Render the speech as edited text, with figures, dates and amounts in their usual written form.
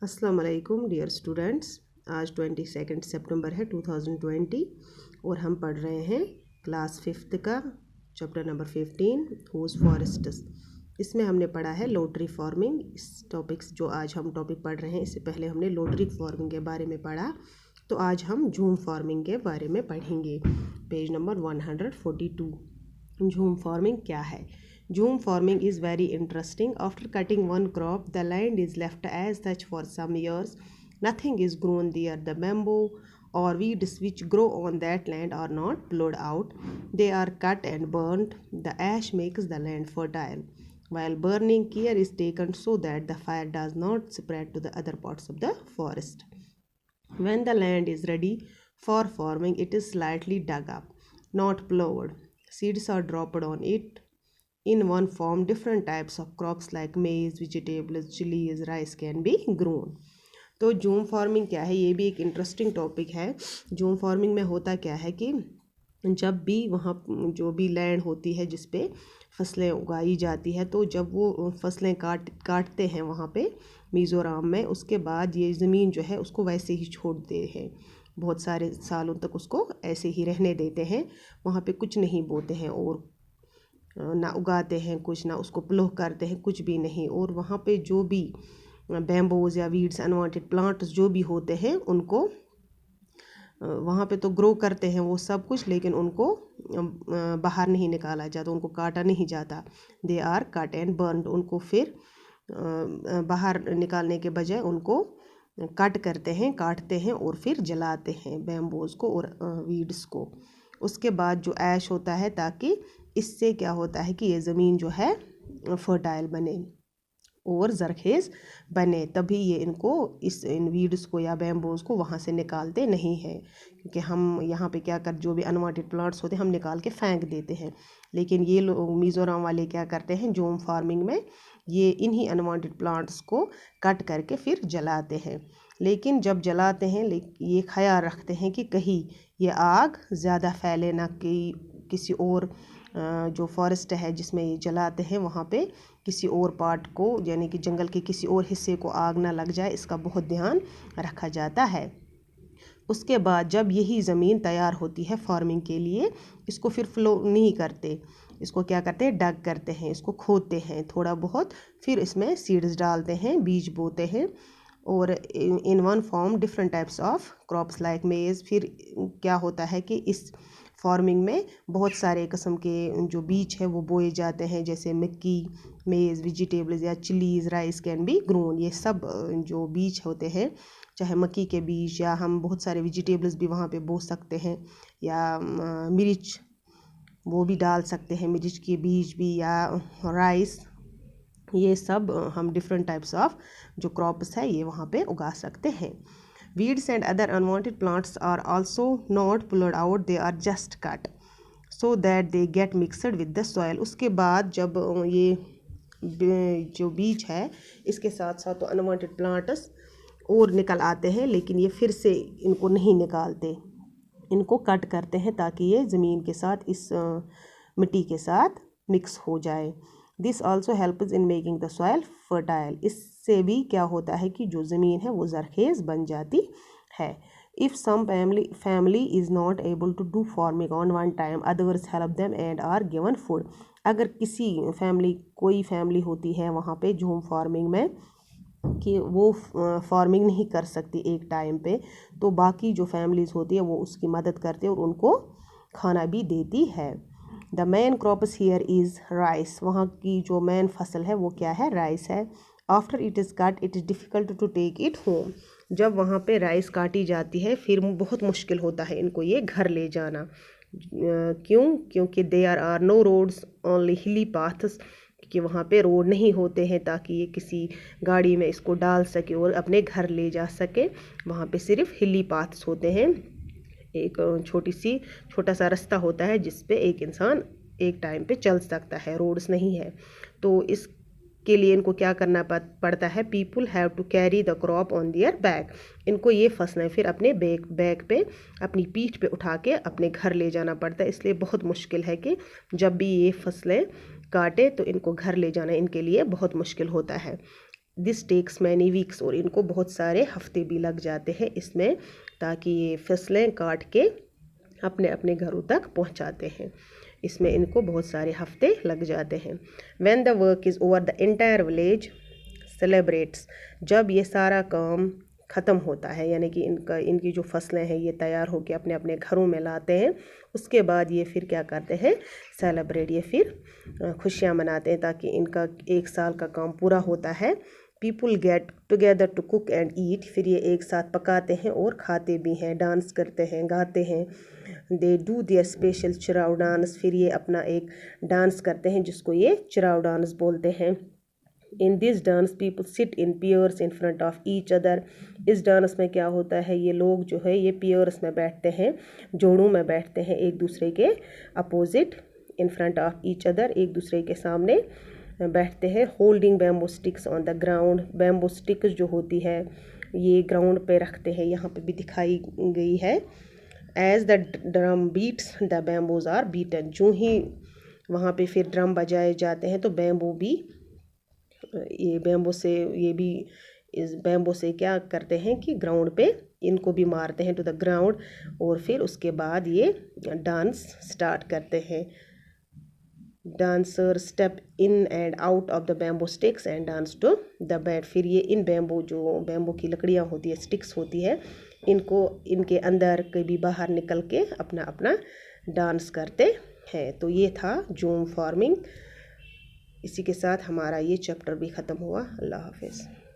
अस्सलाम वालेकुम dear students. आज 22 सितंबर है 2020 और हम पढ़ रहे हैं क्लास 5th का चैप्टर नंबर 15 होज फॉरेस्ट्स। इसमें हमने पढ़ा है लोटरी फार्मिंग। इस टॉपिक्स जो आज हम टॉपिक पढ़ रहे हैं, इससे पहले हमने लोटरी फार्मिंग के बारे में पढ़ा, तो आज हम झूम फार्मिंग के बारे में पढ़ेंगे। Page number 142। झूम फार्मिंग क्या है? Zoom farming is very interesting. After cutting one crop, the land is left as such for some years. Nothing is grown there. The bamboo or weeds which grow on that land are not plowed out. They are cut and burnt. The ash makes the land fertile. While burning, care is taken so that the fire does not spread to the other parts of the forest. When the land is ready for farming, it is slightly dug up, not plowed. Seeds are dropped on it. In one farm, different types of crops like maize, vegetables, chilies, rice can be grown. तो zoom farming क्या है? ये भी एक interesting topic है। Zoom farming में होता क्या है कि जब भी वहाँ जो भी लैंड होती है जिस पे फसलें उगाई जाती है, तो जब वो फसलें काटते हैं वहाँ पे मिज़ोरम में, उसके बाद ये ज़मीन जो है उसको वैसे ही छोड़ते हैं। बहुत सारे सालों तक उसको ऐसे ही रहने देते हैं, वहाँ पे कुछ नहीं बोते हैं और ना उगाते हैं कुछ, ना उसको प्लो करते हैं, कुछ भी नहीं। और वहाँ पे जो भी बैम्बोज या वीड्स, अनवांटेड प्लांट्स जो भी होते हैं, उनको वहाँ पे तो ग्रो करते हैं वो सब कुछ, लेकिन उनको बाहर नहीं निकाला जाता, उनको काटा नहीं जाता। They are cut and burned. उनको फिर बाहर निकालने के बजाय उनको कट करते हैं, काटते हैं और फिर जलाते हैं बैम्बोज को और वीड्स को। उसके बाद जो ऐश होता है, ताकि इससे क्या होता है कि ये ज़मीन जो है फर्टाइल बने और ज़रखेज़ बने, तभी ये इन वीड्स को या बैम्बोज को वहाँ से निकालते नहीं हैं। क्योंकि हम यहाँ पे क्या कर, जो भी अनवांटेड प्लांट्स होते हैं हम निकाल के फेंक देते हैं, लेकिन ये लोग मिज़ोरम वाले क्या करते हैं जूम फार्मिंग में, ये इन्हीं अनवांटेड प्लांट्स को कट करके फिर जलाते हैं। लेकिन जब जलाते हैं ये ख्याल रखते हैं कि कहीं ये आग ज़्यादा फैले ना, कि किसी और जो फॉरेस्ट है जिसमें ये जलाते हैं वहाँ पे किसी और पार्ट को, यानी कि जंगल के किसी और हिस्से को आग ना लग जाए, इसका बहुत ध्यान रखा जाता है। उसके बाद जब यही ज़मीन तैयार होती है फार्मिंग के लिए, इसको फिर फ्लो नहीं करते, इसको क्या करते हैं, डग करते हैं, इसको खोदते हैं थोड़ा बहुत, फिर इसमें सीड्स डालते हैं, बीज बोते हैं। और in one form different types of crops like मेज़। फिर क्या होता है कि इस फार्मिंग में बहुत सारे किस्म के जो बीज है वो बोए जाते हैं, जैसे मक्की, मेज़, वेजिटेबल्स या chillies, rice can be grown. ये सब जो बीज होते हैं, चाहे मक्की के बीज या हम बहुत सारे वेजिटेबल्स भी वहाँ पे बो सकते हैं, या मिर्च वो भी डाल सकते हैं, मिर्च के बीज भी, या राइस, ये सब हम डिफरेंट टाइप्स ऑफ जो क्रॉप्स है ये वहाँ पे उगा सकते हैं। Weeds and other unwanted plants are also not pulled out, they are just cut so that they get mixed with the soil. उसके बाद जब ये जो बीज है इसके साथ साथ तो अनवांटेड प्लांट्स और निकल आते हैं, लेकिन ये फिर से इनको नहीं निकालते, इनको कट करते हैं ताकि ये ज़मीन के साथ, इस मिट्टी के साथ मिक्स हो जाए। This also helps in making the soil fertile. इससे भी क्या होता है कि जो ज़मीन है वो ज़रखेज़ बन जाती है। If some family is not able to do farming on one time, others help them and are given food. अगर किसी कोई फैमिली होती है वहाँ पे झूम फार्मिंग में कि वो फार्मिंग नहीं कर सकती एक टाइम पे, तो बाकी जो फैमिलीज़ होती है वो उसकी मदद करती है और उनको खाना भी देती है। The main crops here is rice. वहाँ की जो मेन फसल है वो क्या है, राइस है। After it is cut it is difficult to take it home. जब वहाँ पे राइस काटी जाती है फिर बहुत मुश्किल होता है इनको ये घर ले जाना। क्योंकि there are no roads, only hilly paths, कि वहाँ पे रोड नहीं होते हैं ताकि ये किसी गाड़ी में इसको डाल सके और अपने घर ले जा सके। वहाँ पे सिर्फ हिली पाथ्स होते हैं, एक छोटा सा रास्ता होता है जिस पे एक इंसान एक टाइम पे चल सकता है, रोड्स नहीं है। तो इसके लिए इनको क्या करना पड़ता है, people have to carry the crop on their back. इनको ये फसलें फिर अपने बैक पे, अपनी पीठ पे उठा के अपने घर ले जाना पड़ता है। इसलिए बहुत मुश्किल है कि जब भी ये फसलें काटे तो इनको घर ले जाना इनके लिए बहुत मुश्किल होता है। दिस टेक्स मैनी वीक्स, और इनको बहुत सारे हफ्ते भी लग जाते हैं इसमें, ताकि ये फसलें काट के अपने अपने घरों तक पहुंचाते हैं। इसमें इनको बहुत सारे हफ्ते लग जाते हैं। When the work is over the entire village celebrates, जब ये सारा काम ख़त्म होता है, यानी कि इनकी जो फसलें हैं ये तैयार होकर अपने अपने घरों में लाते हैं, उसके बाद ये फिर क्या करते हैं, सेलिब्रेट, ये फिर खुशियाँ मनाते हैं, ताकि इनका एक साल का काम पूरा होता है। People get together to cook and eat, फिर ये एक साथ पकाते हैं और खाते भी हैं, डांस करते हैं, गाते हैं। They do their special Cheraw dance, फिर ये अपना एक डांस करते हैं जिसको ये चिराव डांस बोलते हैं। In this dance people sit in pairs in front of each other, इस डांस में क्या होता है, ये लोग जो है ये पेयर्स में बैठते हैं, जोड़ों में बैठते हैं एक दूसरे के opposite, in front of each other, एक दूसरे के सामने बैठते हैं। Holding bamboo sticks on the ground, bamboo sticks जो होती है ये ग्राउंड पे रखते हैं, यहाँ पे भी दिखाई गई है। As the drum beats the bamboos are beaten, जो ही वहाँ पे फिर ड्रम बजाए जाते हैं तो बैम्बू भी, ये बैम्बू से, ये भी इस बैम्बू से क्या करते हैं कि ग्राउंड पे इनको भी मारते हैं टू द ग्राउंड, और फिर उसके बाद ये डांस स्टार्ट करते हैं। Dancer step in and out of the bamboo sticks and dance to the beat, फिर ये इन बैम्बू, जो बैम्बू की लकड़ियाँ होती है, स्टिक्स होती है, इनको इनके अंदर कभी बाहर निकल के अपना अपना डांस करते हैं। तो ये था जूम फार्मिंग। इसी के साथ हमारा ये चैप्टर भी ख़त्म हुआ। अल्लाह हाफिज़।